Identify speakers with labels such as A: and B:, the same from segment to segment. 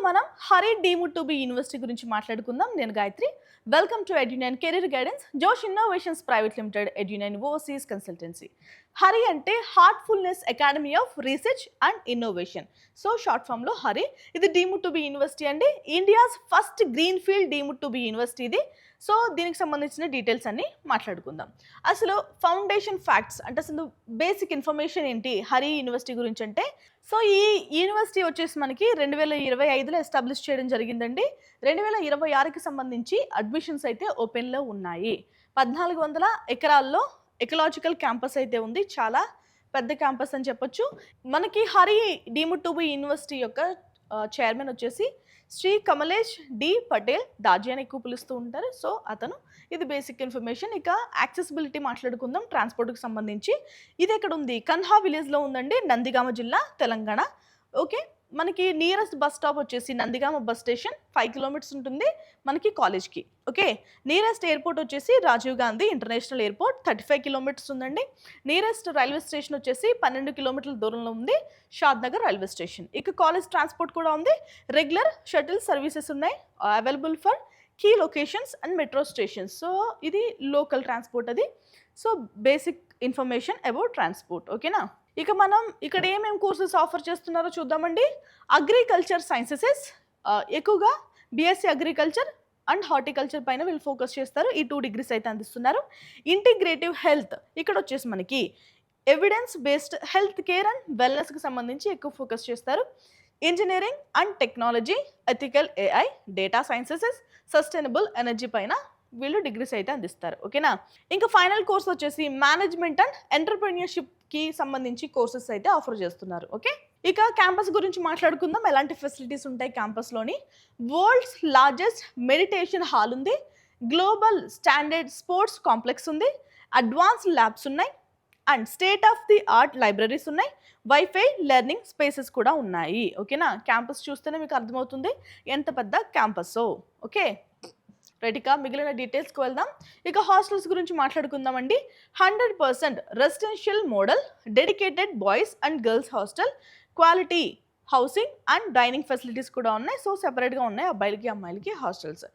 A: మనం Hari deemed to be university గురించి మాట్లాడుకుందాం. నేను Gayatri. Welcome to Edunine career guidance, Josh innovations private limited, Edunine overseas consultancy. Hari అంటే heartfulness academy of research and innovation. So short form లో హరి. ఇది deemed to be university అండి. India's first green field deemed to be university ఇది. So దీనికి సంబంధించిన details అన్ని మాట్లాడుకుందాం. అసలు ఫౌండేషన్ ఫ్యాక్ట్స్ అంటే అసలు బేసిక్ ఇన్ఫర్మేషన్ ఏంటి హరి యూనివర్సిటీ గురించి అంటే, సో ఈ యూనివర్సిటీ వచ్చేసి మనకి 2025లో ఎస్టాబ్లిష్ చేయడం జరిగిందండి. 2026కి సంబంధించి అడ్మిషన్స్ అయితే ఓపెన్లో ఉన్నాయి. 1400 ఎకరాల్లో ఎకలాజికల్ క్యాంపస్ అయితే ఉంది. చాలా పెద్ద క్యాంపస్ అని చెప్పొచ్చు. మనకి Hari deemed to be university యొక్క చైర్మన్ వచ్చేసి శ్రీ కమలేష్ డి పటేల్, దాజీ అని ఎక్కువ పిలుస్తూ ఉంటారు. సో అతను. ఇది బేసిక్ ఇన్ఫర్మేషన్. ఇక యాక్సెసిబిలిటీ మాట్లాడుకుందాం. ట్రాన్స్పోర్ట్కి సంబంధించి ఇది ఎక్కడ ఉంది? కన్హా విలేజ్లో ఉందండి, నందిగామ జిల్లా, తెలంగాణ. ఓకే, మనకి నియరెస్ట్ బస్ స్టాప్ వచ్చేసి నందిగామ బస్ స్టేషన్ 5 కిలోమీటర్స్ ఉంటుంది మనకి కాలేజ్కి. ఓకే, నియరెస్ట్ ఎయిర్పోర్ట్ వచ్చేసి Rajiv Gandhi international airport 35 kilometres ఉందండి. నియరెస్ట్ రైల్వే స్టేషన్ వచ్చేసి 12 కిలోమీటర్ల దూరంలో ఉంది, షాద్ నగర్ రైల్వే స్టేషన్. ఇక కాలేజ్ ట్రాన్స్పోర్ట్ కూడా ఉంది. రెగ్యులర్ షటిల్ సర్వీసెస్ ఉన్నాయి available for key locations and metro stations. So ఇది లోకల్ ట్రాన్స్పోర్ట్ అది. So basic information about transport. ఓకేనా. ఇక మనం ఇక్కడ ఏమేమి కోర్సెస్ ఆఫర్ చేస్తున్నారో చూద్దామండి. అగ్రికల్చర్ సైన్సెస్ ఎక్కువగా బీఎస్సీ అగ్రికల్చర్ అండ్ హార్టికల్చర్ పైన వీళ్ళు ఫోకస్ చేస్తారు. ఈ 2 degrees అయితే అందిస్తున్నారు. ఇంటిగ్రేటివ్ హెల్త్ ఇక్కడ వచ్చేసి మనకి evidence based health care and వెల్నెస్కి సంబంధించి ఎక్కువ ఫోకస్ చేస్తారు. Engineering and technology, ethical AI, data sciences, sustainable energy పైన వీళ్ళు డిగ్రీస్ అయితే అందిస్తారు. ఓకేనా. ఇంకా ఫైనల్ కోర్స్ వచ్చేసి మేనేజ్మెంట్ అండ్ ఎంటర్ప్రెన్యూర్షిప్కి సంబంధించి కోర్సెస్ అయితే ఆఫర్ చేస్తున్నారు. ఓకే, ఇక క్యాంపస్ గురించి మాట్లాడుకుందాం. ఎలాంటి ఫెసిలిటీస్ ఉంటాయి క్యాంపస్లోని? వరల్డ్స్ లార్జెస్ట్ మెడిటేషన్ హాల్ ఉంది, గ్లోబల్ స్టాండర్డ్ స్పోర్ట్స్ కాంప్లెక్స్ ఉంది, అడ్వాన్స్డ్ ల్యాబ్స్ ఉన్నాయి and state of the art libraries ఉన్నాయి, వైఫై లెర్నింగ్ స్పేసెస్ కూడా ఉన్నాయి. ఓకేనా. క్యాంపస్ చూస్తేనే మీకు అర్థమవుతుంది ఎంత పెద్ద క్యాంపస్సో. Okay right. ఇక మిగిలిన డీటెయిల్స్కి వెళ్దాం. ఇక హాస్టల్స్ గురించి మాట్లాడుకుందామండి. 100% residential model, dedicated boys and girls hostel, quality housing and dining facilities కూడా ఉన్నాయి. సో సెపరేట్గా ఉన్నాయి అబ్బాయిలకి అమ్మాయిలకి hostels.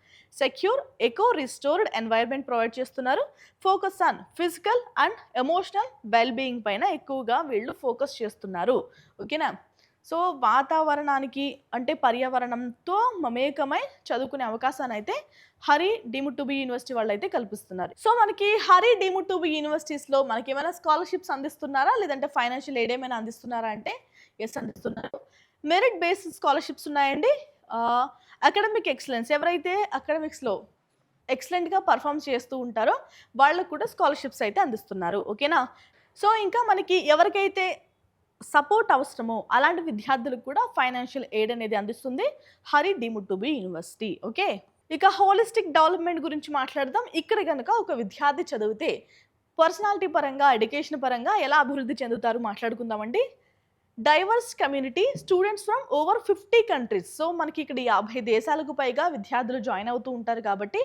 A: Secure eco restored environment provide చేస్తున్నారు. Focus on physical and emotional wellbeing పైన ఎక్కువగా వీళ్ళు ఫోకస్ చేస్తున్నారు. ఓకేనా. సో వాతావరణానికి అంటే పర్యావరణంతో మమేకమై చదువుకునే అవకాశాన్ని అయితే Hari deemed to be university వాళ్ళు అయితే కల్పిస్తున్నారు. సో మనకి హరి డీమ్డ్ టు బి యూనివర్సిటీస్లో మనకి ఏమైనా స్కాలర్షిప్స్ అందిస్తున్నారా, లేదంటే ఫైనాన్షియల్ ఎయిడ్ ఏమైనా అందిస్తున్నారా అంటే ఎస్ అందిస్తున్నారు. మెరిట్ బేస్డ్ స్కాలర్షిప్స్ ఉన్నాయండి. అకాడమిక్ ఎక్సలెన్స్, ఎవరైతే అకాడమిక్స్లో ఎక్సలెంట్గా పర్ఫామ్ చేస్తూ ఉంటారో వాళ్ళకు కూడా స్కాలర్షిప్స్ అయితే అందిస్తున్నారు. ఓకేనా. సో ఇంకా మనకి ఎవరికైతే సపోర్ట్ అవసరమో అలాంటి విద్యార్థులకు కూడా ఫైనాన్షియల్ ఎయిడ్ అనేది అందిస్తుంది Hari deemed to be university. Okay, ఇక హోలిస్టిక్ డెవలప్మెంట్ గురించి మాట్లాడదాం. ఇక్కడ కనుక ఒక విద్యార్థి చదివితే పర్సనాలిటీ పరంగా, ఎడ్యుకేషన్ పరంగా ఎలా అభివృద్ధి చెందుతారు మాట్లాడుకుందామండి. Divorce community, students from over 50 countries. So మనకి ఇక్కడ 50 దేశాలకు పైగా విద్యార్థులు జాయిన్ అవుతూ ఉంటారు కాబట్టి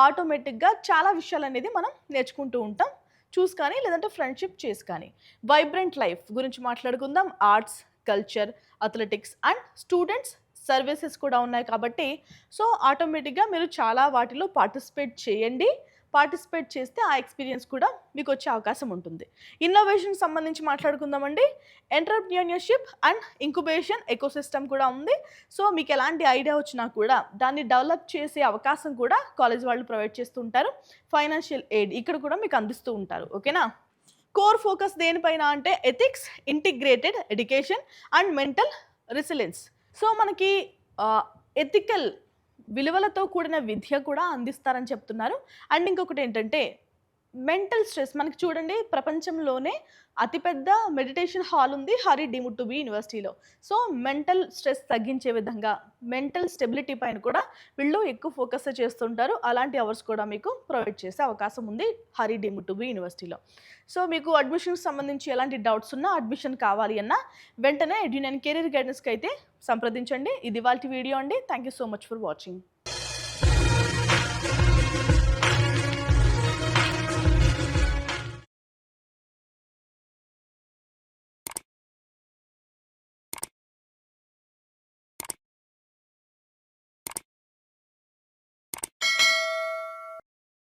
A: ఆటోమేటిక్గా చాలా విషయాలు అనేది మనం నేర్చుకుంటూ ఉంటాం, చూసి కానీ లేదంటే ఫ్రెండ్షిప్ చేసి కానీ. వైబ్రెంట్ లైఫ్ గురించి మాట్లాడుకుందాం. Arts, culture, athletics and students services కూడా ఉన్నాయి కాబట్టి సో ఆటోమేటిక్గా మీరు చాలా వాటిలో పార్టిసిపేట్ చేయండి. పార్టిసిపేట్ చేస్తే ఆ ఎక్స్పీరియన్స్ కూడా మీకు వచ్చే అవకాశం ఉంటుంది. ఇన్నోవేషన్ సంబంధించి మాట్లాడుకుందామండి. ఎంటర్ప్రెన్యూర్షిప్ అండ్ ఇంక్యుబేషన్ ఎకోసిస్టమ్ కూడా ఉంది. సో మీకు ఎలాంటి ఐడియా వచ్చినా కూడా దాన్ని డెవలప్ చేసే అవకాశం కూడా కాలేజ్ వాళ్ళు ప్రొవైడ్ చేస్తూ ఉంటారు. ఫైనాన్షియల్ ఎయిడ్ ఇక్కడ కూడా మీకు అందిస్తూ ఉంటారు. ఓకేనా. కోర్ ఫోకస్ దేనిపైన అంటే ethics, integrated education and mental resilience. So మనకి ఎథికల్ విలువలతో కూడిన విద్య కూడా అందిస్తారని చెప్తున్నారు. అండ్ ఇంకొకటి ఏంటంటే మెంటల్ స్ట్రెస్, మనకి చూడండి ప్రపంచంలోనే అతిపెద్ద మెడిటేషన్ హాల్ ఉంది హరి డీమ్డ్ టు బి యూనివర్సిటీలో. సో మెంటల్ స్ట్రెస్ తగ్గించే విధంగా మెంటల్ స్టెబిలిటీ పైన కూడా వీళ్ళు ఎక్కువ ఫోకస్ చేస్తుంటారు. అలాంటి అవర్స్ కూడా మీకు ప్రొవైడ్ చేసే అవకాశం ఉంది హరి డీమ్డ్ టు బి యూనివర్సిటీలో. సో మీకు అడ్మిషన్కి సంబంధించి ఎలాంటి డౌట్స్ ఉన్నా, అడ్మిషన్ కావాలి అన్నా వెంటనే ఎడ్యునైన్ కెరీర్ గైడెన్స్కి అయితే సంప్రదించండి. ఇది వాళ్ళ వీడియో అండి. Thank you so much for watching.